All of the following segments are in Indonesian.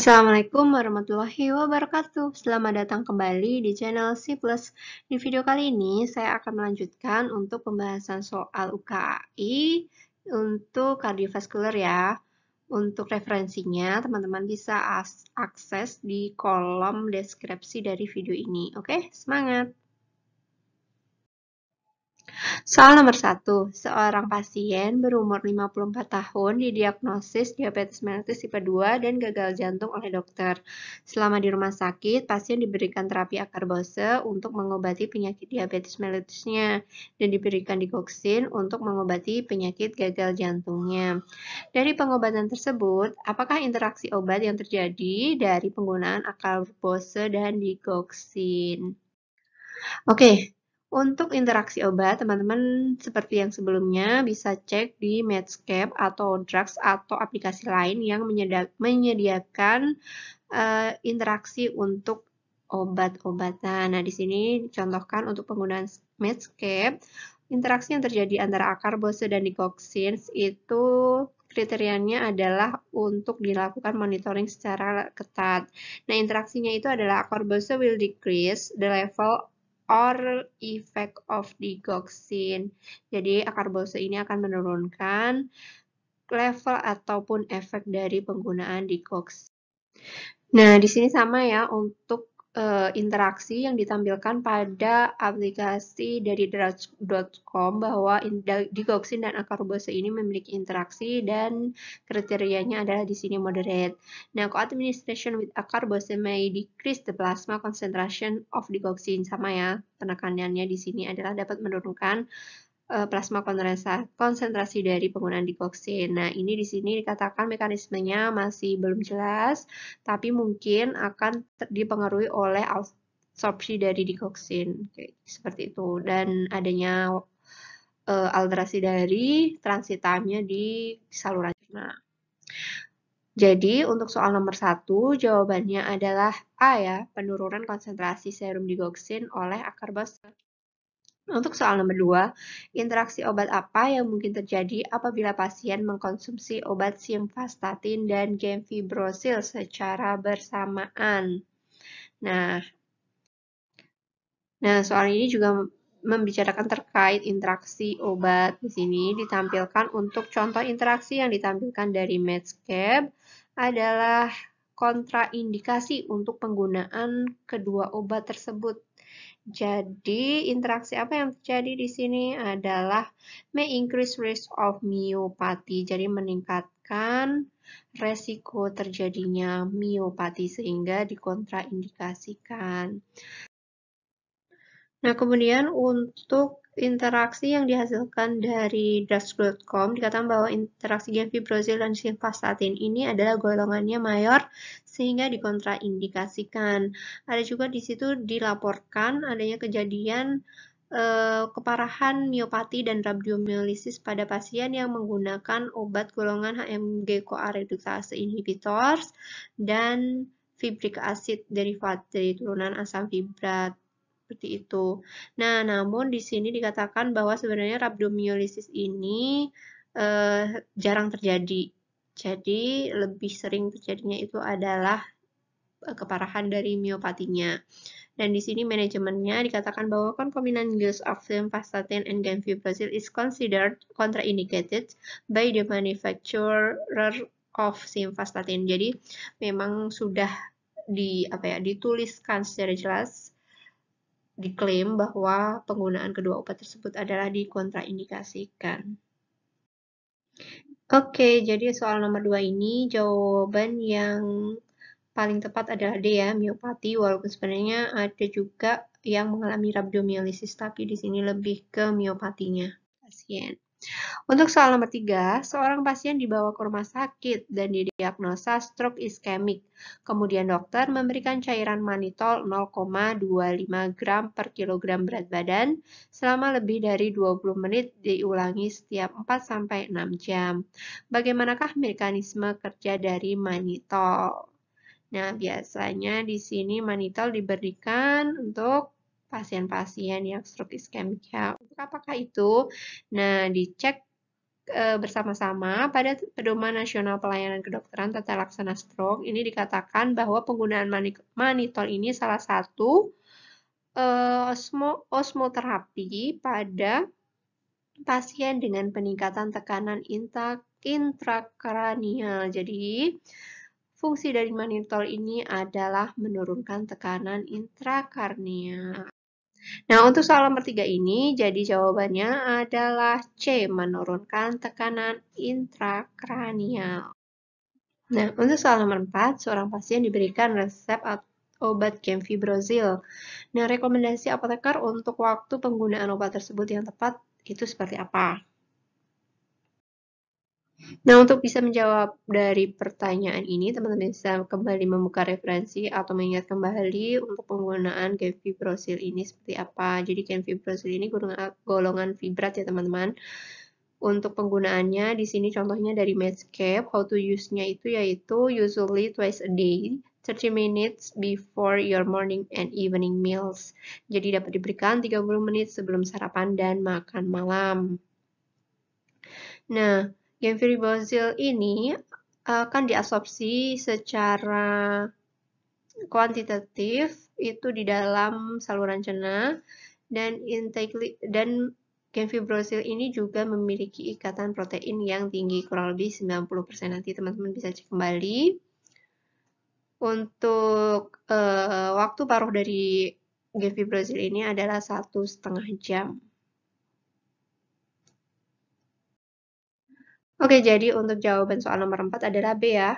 Assalamualaikum warahmatullahi wabarakatuh. Selamat datang kembali di channel C+. Di video kali ini, saya akan melanjutkan untuk pembahasan soal UKAI untuk kardiovaskular ya. Untuk referensinya, teman-teman bisa akses di kolom deskripsi dari video ini. Oke, semangat! Soal nomor 1. Seorang pasien berumur 54 tahun didiagnosis diabetes mellitus tipe 2 dan gagal jantung oleh dokter. Selama di rumah sakit, pasien diberikan terapi akarbose untuk mengobati penyakit diabetes mellitusnya dan diberikan digoxin untuk mengobati penyakit gagal jantungnya. Dari pengobatan tersebut, apakah interaksi obat yang terjadi dari penggunaan akarbose dan digoxin? Oke, untuk interaksi obat, teman-teman seperti yang sebelumnya bisa cek di Medscape atau Drugs atau aplikasi lain yang menyediakan interaksi untuk obat-obatan. Nah, di sini dicontohkan untuk penggunaan Medscape, interaksi yang terjadi antara akarbose dan digoxin itu kriterianya adalah untuk dilakukan monitoring secara ketat. Nah, interaksinya itu adalah akarbose will decrease the level or effect of digoxin. Jadi, akarbose ini akan menurunkan level ataupun efek dari penggunaan digoxin. Nah, di sini sama ya untuk interaksi yang ditampilkan pada aplikasi dari drugs.com bahwa digoxin dan akarbose ini memiliki interaksi dan kriterianya adalah di sini moderate. Nah, co-administration with akarbose may decrease the plasma concentration of digoxin. Sama ya, penekanannya di sini adalah dapat menurunkan plasma konsentrasi dari penggunaan digoxin. Nah, ini di sini dikatakan mekanismenya masih belum jelas, tapi mungkin akan dipengaruhi oleh absorpsi dari digoxin. Oke, seperti itu. Dan adanya alterasi dari transit time-nya di saluran cerna. Jadi, untuk soal nomor 1, jawabannya adalah A ya, penurunan konsentrasi serum digoxin oleh akarbose. Untuk soal nomor 2, interaksi obat apa yang mungkin terjadi apabila pasien mengkonsumsi obat simvastatin dan gemfibrozil secara bersamaan? Nah, soal ini juga membicarakan terkait interaksi obat. Di sini ditampilkan untuk contoh interaksi yang ditampilkan dari Medscape adalah kontraindikasi untuk penggunaan kedua obat tersebut. Jadi, interaksi apa yang terjadi di sini adalah may increase risk of myopathy. Jadi, meningkatkan resiko terjadinya miopati sehingga dikontraindikasikan. Nah, kemudian untuk interaksi yang dihasilkan dari drugs.com dikatakan bahwa interaksi gemfibrozil dan simvastatin ini adalah golongannya mayor sehingga dikontraindikasikan. Ada juga di situ dilaporkan adanya kejadian keparahan miopati dan rhabdomyolysis pada pasien yang menggunakan obat golongan HMG-CoA reduktase inhibitors dan fibric acid derivat dari turunan asam fibrat. Seperti itu. Nah, namun di sini dikatakan bahwa sebenarnya rhabdomyolysis ini jarang terjadi. Jadi, lebih sering terjadinya itu adalah keparahan dari miopatinya. Dan di sini manajemennya dikatakan bahwa concomitant use of simvastatin and gemfibrozil is considered contraindicated by the manufacturer of simvastatin. Jadi, memang sudah dituliskan secara jelas diklaim bahwa penggunaan kedua obat tersebut adalah dikontraindikasikan. Oke, jadi soal nomor 2 ini jawaban yang paling tepat adalah D ya, miopati, walaupun sebenarnya ada juga yang mengalami rhabdomyolysis, tapi di sini lebih ke miopatinya pasien. Untuk soal nomor 3, seorang pasien dibawa ke rumah sakit dan didiagnosa stroke iskemik. Kemudian dokter memberikan cairan manitol 0,25 gram per kilogram berat badan selama lebih dari 20 menit diulangi setiap 4-6 jam. Bagaimanakah mekanisme kerja dari manitol? Nah, biasanya di sini manitol diberikan untuk pasien-pasien yang stroke iskemik ya. Untuk apakah itu? Nah, dicek bersama-sama pada Pedoman Nasional Pelayanan Kedokteran Tata Laksana Stroke ini dikatakan bahwa penggunaan manitol ini salah satu osmoterapi pada pasien dengan peningkatan tekanan intrakranial. Jadi, fungsi dari manitol ini adalah menurunkan tekanan intrakranial. Nah, untuk soal nomor 3 ini, jadi jawabannya adalah C, menurunkan tekanan intrakranial. Nah, untuk soal nomor 4, seorang pasien diberikan resep obat gemfibrozil. Nah, rekomendasi apoteker untuk waktu penggunaan obat tersebut yang tepat itu seperti apa? Nah, untuk bisa menjawab dari pertanyaan ini, teman-teman bisa kembali membuka referensi atau mengingat kembali untuk penggunaan gemfibrozil ini seperti apa. Jadi, gemfibrozil ini golongan fibrat ya, teman-teman. Untuk penggunaannya, di sini contohnya dari Medscape, how to use-nya itu yaitu usually twice a day, 30 minutes before your morning and evening meals. Jadi, dapat diberikan 30 menit sebelum sarapan dan makan malam. Nah, gemfibrozil ini akan diabsorpsi secara kuantitatif itu di dalam saluran cerna dan gemfibrozil ini juga memiliki ikatan protein yang tinggi, kurang lebih 90%. Nanti teman-teman bisa cek kembali. Untuk waktu paruh dari gemfibrozil ini adalah 1,5 jam. Oke, jadi untuk jawaban soal nomor 4 adalah B ya.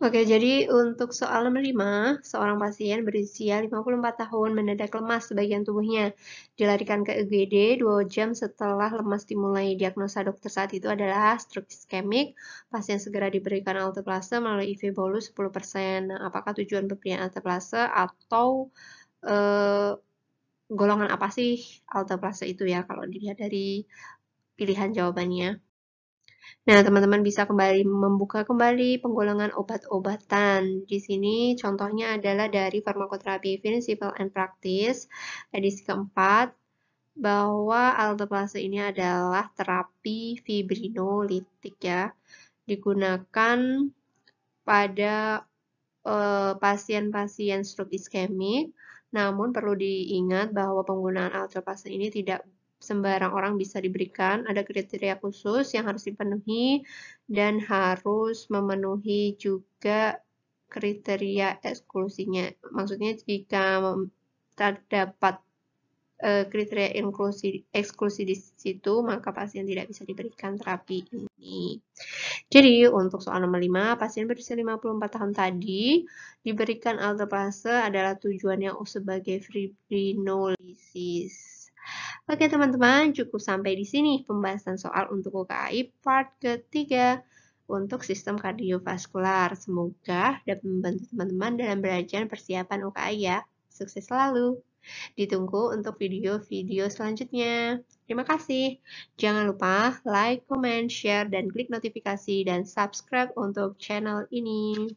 Oke, jadi untuk soal nomor 5, seorang pasien berusia 54 tahun mendadak lemas sebagian tubuhnya. Dilarikan ke UGD 2 jam setelah lemas dimulai. Diagnosa dokter saat itu adalah stroke iskemik. Pasien segera diberikan alteplase melalui IV bolus 10%. Nah, apakah tujuan pemberian alteplase atau golongan apa sih alteplase itu ya kalau dilihat dari pilihan jawabannya? Nah, teman-teman bisa membuka kembali penggolongan obat-obatan. Di sini contohnya adalah dari farmakoterapi Principle and Practice, edisi keempat, bahwa alteplase ini adalah terapi fibrinolitik ya. Digunakan pada pasien-pasien stroke iskemik, namun perlu diingat bahwa penggunaan alteplase ini tidak sembarang orang bisa diberikan, ada kriteria khusus yang harus dipenuhi dan harus memenuhi juga kriteria eksklusinya. Maksudnya jika terdapat kriteria eksklusi di situ, maka pasien tidak bisa diberikan terapi ini. Jadi, untuk soal nomor 5, pasien berusia 54 tahun tadi diberikan alteplase adalah tujuannya sebagai fibrinolisis. Oke teman-teman, cukup sampai di sini pembahasan soal untuk UKAI part ketiga untuk sistem kardiovaskular. Semoga dapat membantu teman-teman dalam belajar persiapan UKAI ya. Sukses selalu! Ditunggu untuk video-video selanjutnya. Terima kasih. Jangan lupa like, comment, share, dan klik notifikasi dan subscribe untuk channel ini.